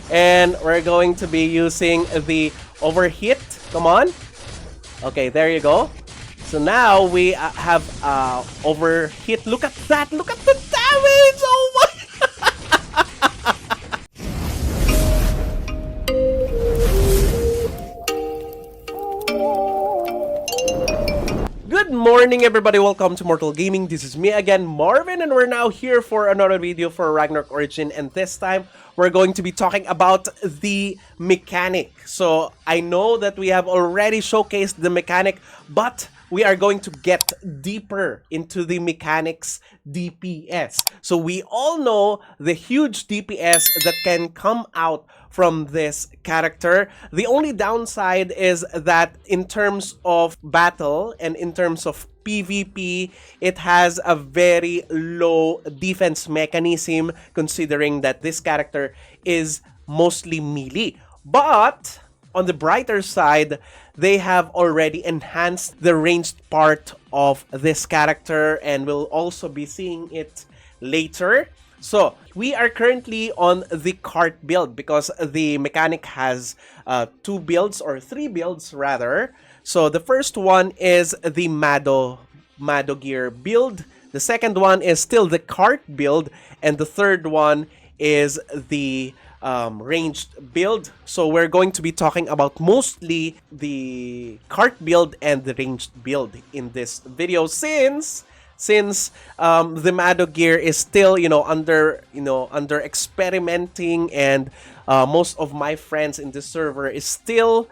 And we're going to be using the overheat. Come on. Okay, there you go. So now we have overheat. Look at that. Look at the damage. Oh my. Good morning, everybody. Welcome to Mortal Gaming. This is me again, Marvin, and we're now here for another video for Ragnarok Origin. And this time, we're going to be talking about the mechanic. So I know that we have already showcased the mechanic, but we are going to get deeper into the mechanics DPS. So we all know the huge DPS that can come out from this character. The only downside is that in terms of battle and in terms of PvP, it has a very low defense mechanism considering that this character is mostly melee. But on the brighter side, they have already enhanced the ranged part of this character, and we'll also be seeing it later. So we are currently on the cart build because the mechanic has two builds, or three builds rather. So the first one is the Mado gear build. The second one is still the cart build, and the third one is the ranged build. So we're going to be talking about mostly the cart build and the ranged build in this video, since the Mado gear is still under experimenting, and most of my friends in the server is still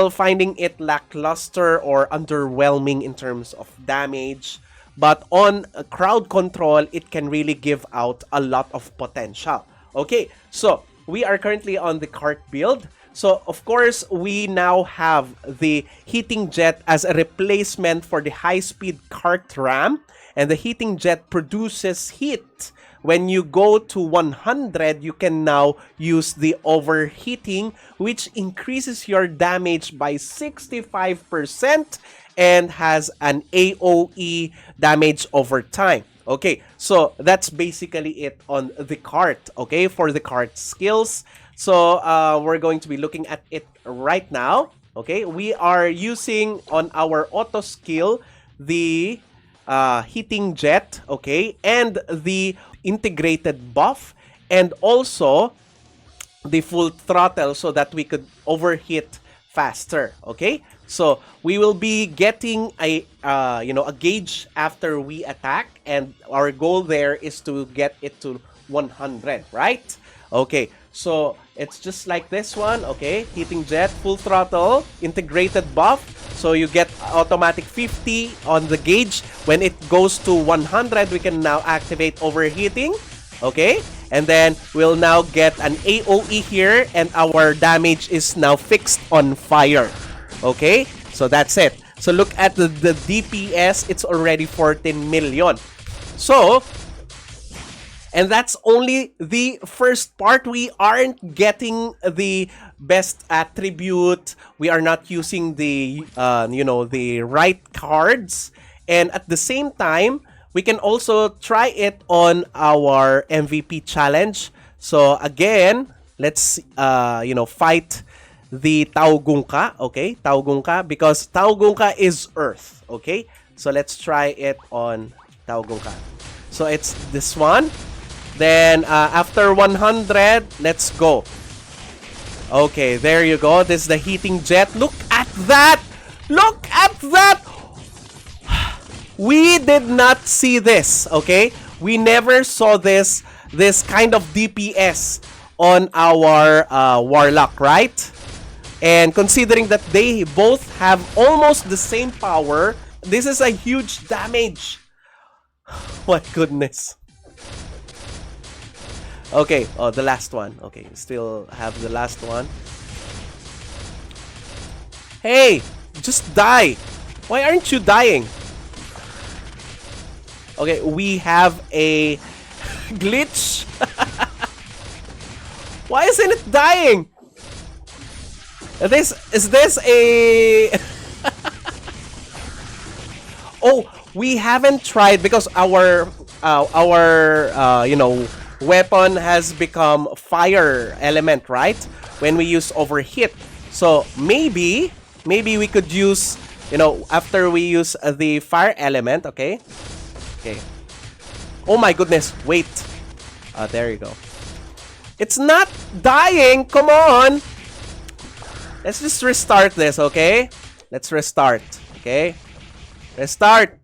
finding it lackluster or underwhelming in terms of damage. But on crowd control, it can really give out a lot of potential. Okay, so we are currently on the cart build. So, of course, we now have the heating jet as a replacement for the high-speed cart ram. And the heating jet produces heat. When you go to 100, you can now use the overheating, which increases your damage by 65% and has an AoE damage over time. Okay, so that's basically it on the cart, okay, for the cart skills. So we're going to be looking at it right now. Okay, we are using on our auto skill the heating jet, okay, and the integrated buff, and also the full throttle so that we could overheat faster. Okay, so we will be getting a gauge after we attack, and our goal there is to get it to 100, right? Okay, so it's just like this one. Okay, heating jet, full throttle, integrated buff, so you get automatic 50 on the gauge. When it goes to 100, we can now activate overheating. Okay, and then we'll now get an AoE here, and our damage is now fixed on fire. Okay, so that's it. So look at the DPS, it's already 14 million. So, and that's only the first part. We aren't getting the best attribute. We are not using the the right cards. And at the same time, we can also try it on our MVP challenge. So again, let's fight the Taugungka, okay? Taugungka, because Taugungka is Earth, okay? So let's try it on Taugungka. So it's this one. Then after 100, let's go. Okay, there you go. This is the heating jet. Look at that! Look at that! We did not see this, okay? We never saw this kind of DPS on our Warlock, right? And considering that they both have almost the same power, this is a huge damage. My goodness. Okay, oh, the last one. Okay, still have the last one. Hey, just die. Why aren't you dying? Okay, we have a glitch. Why isn't it dying? Is this a Oh, we haven't tried because our weapon has become fire element, right? When we use overheat. So maybe we could use, you know, after we use the fire element, okay? Okay. Oh my goodness, wait. There you go. It's not dying, come on! Let's just restart this, okay? Let's restart, okay? Restart.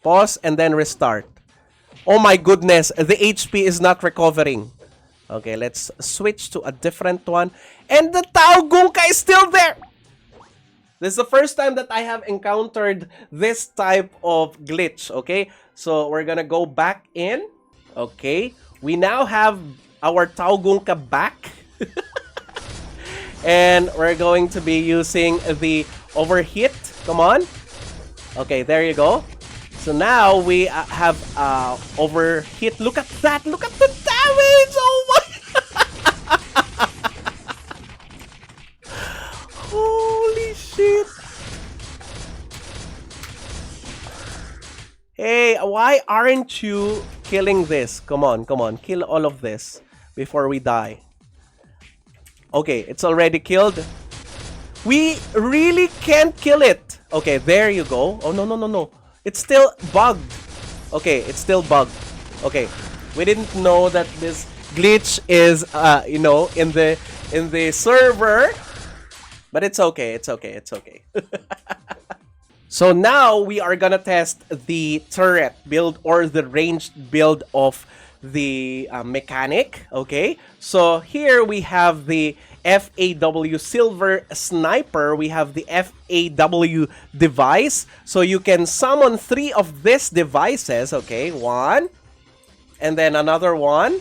Pause and then restart. Oh my goodness, the HP is not recovering. Okay, let's switch to a different one. And the Tao Gunka is still there! This is the first time that I have encountered this type of glitch, okay? So we're gonna go back in. Okay, we now have our Tao Gunka back. And we're going to be using the overheat. Come on. Okay, there you go. So now we have overheat. Look at that. Look at the damage. Oh my. Holy shit. Hey, why aren't you killing this? Come on, come on. Kill all of this before we die. Okay, it's already killed. We really can't kill it. Okay, there you go. Oh, no, no, no, no. It's still bugged. Okay, it's still bugged. Okay, we didn't know that this glitch is, you know, in the server. But it's okay, it's okay, it's okay. So now we are gonna test the turret build or the ranged build of the mechanic. Okay, so here we have the FAW Silver Sniper. We have the FAW device. So you can summon 3 of these devices. Okay, 1. And then another one.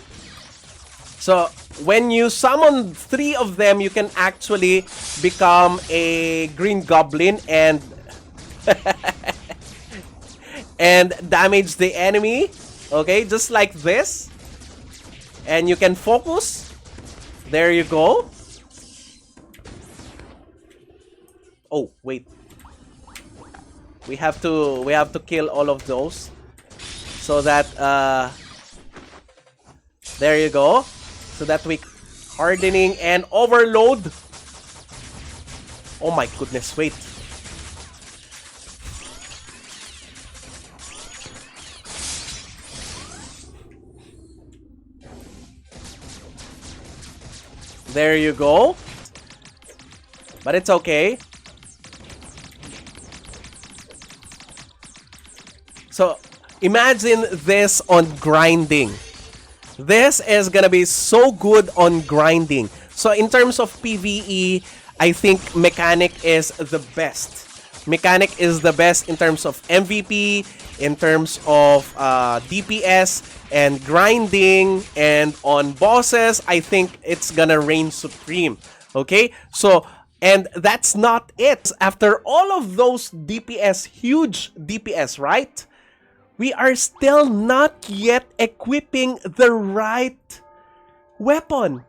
So when you summon 3 of them, you can actually become a Green Goblin and and damage the enemy. Okay, just like this. And you can focus. There you go. Oh, wait. We have to kill all of those. So that there you go. So that we hardening and overload. Oh my goodness, wait. There you go. But it's okay. So imagine this on grinding. This is gonna be so good on grinding. So in terms of PvE, I think Mechanic is the best. Mechanic is the best in terms of MVP, in terms of DPS, and grinding, and on bosses, I think it's gonna reign supreme. Okay? So, and that's not it. After all of those DPS, huge DPS, right? We are still not yet equipping the right weapon.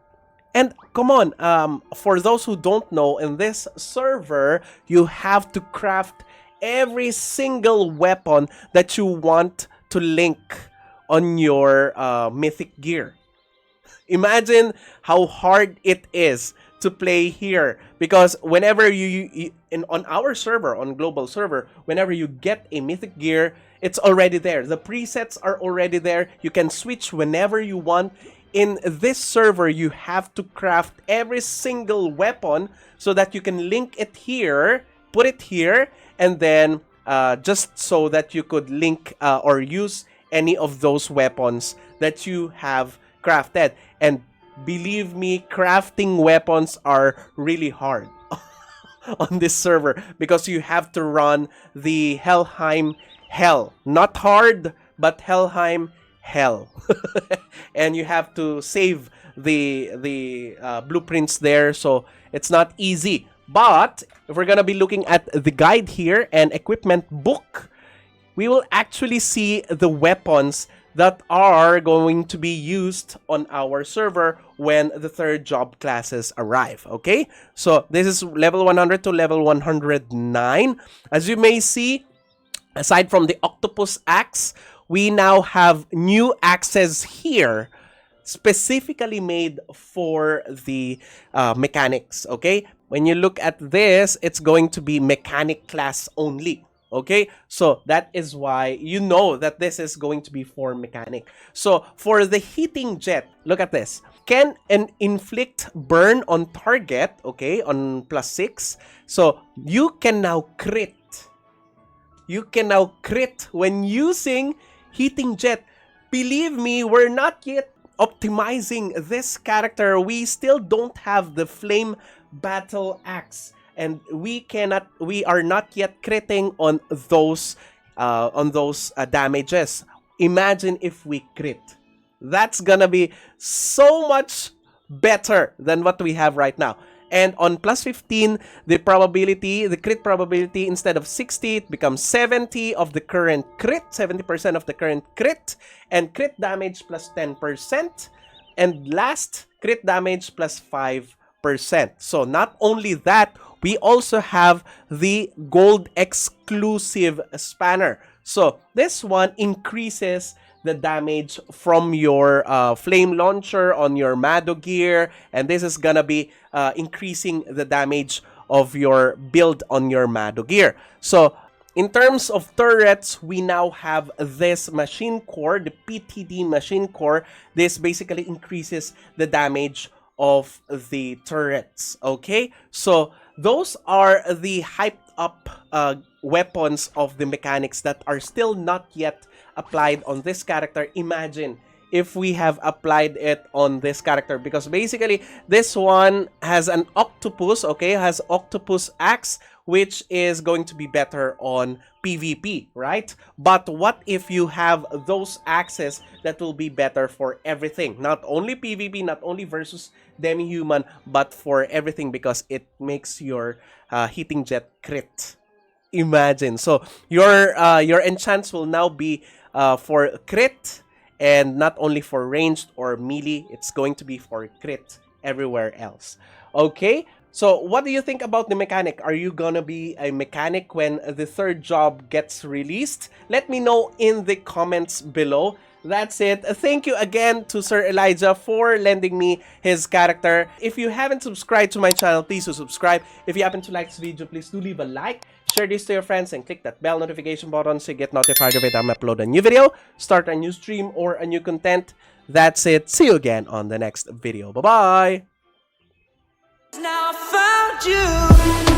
And come on, for those who don't know, in this server, you have to craft every single weapon that you want to link on your mythic gear. Imagine how hard it is to play here, because whenever on our server, on global server, whenever you get a mythic gear, it's already there. The presets are already there. You can switch whenever you want. In this server, you have to craft every single weapon so that you can link it here, put it here, and then just so that you could link or use any of those weapons that you have crafted. And believe me, crafting weapons are really hard on this server because you have to run the Helheim Hell. Not hard, but Helheim Hell. And you have to save the blueprints there, so it's not easy. But if we're gonna be looking at the guide here and equipment book, we will actually see the weapons that are going to be used on our server when the third job classes arrive. Okay, so this is level 100 to level 109. As you may see, aside from the octopus axe, we now have new axes here specifically made for the mechanics, okay? When you look at this, it's going to be mechanic class only. Okay, so that is why you know that this is going to be for mechanic. So for the heating jet, look at this. Can inflict burn on target, okay, on +6. So you can now crit. You can now crit when using heating jet. Believe me, we're not yet optimizing this character. We still don't have the flame battle axe, and we are not yet critting on those damages. Imagine if we crit. That's gonna be so much better than what we have right now. And on +15, the crit probability, instead of 60, it becomes 70 of the current crit, 70% of the current crit, and crit damage +10%, and last, crit damage +5%. So not only that, we also have the gold exclusive spanner. So this one increases the damage from your flame launcher on your Mado gear, and this is gonna be increasing the damage of your build on your Mado gear. So in terms of turrets, we now have this machine core, the PTD machine core. This basically increases the damage of the turrets, okay? So those are the hyped up weapons of the mechanics that are still not yet applied on this character. Imagine if we have applied it on this character, because basically this one has an octopus, okay, has octopus axe, which is going to be better on PvP, right? But what if you have those axes that will be better for everything, not only PvP, not only versus demi-human, but for everything, because it makes your heating jet crit. Imagine. So your enchants will now be for crit, and not only for ranged or melee, it's going to be for crit everywhere else. Okay, so what do you think about the mechanic? Are you gonna be a mechanic when the third job gets released? Let me know in the comments below. That's it. Thank you again to Sir Elijah for lending me his character. If you haven't subscribed to my channel, please do subscribe. If you happen to like this video, please do leave a like, share this to your friends, and click that bell notification button so you get notified every time I upload a new video, start a new stream, or a new content. That's it. See you again on the next video. Bye-bye! Now I found you.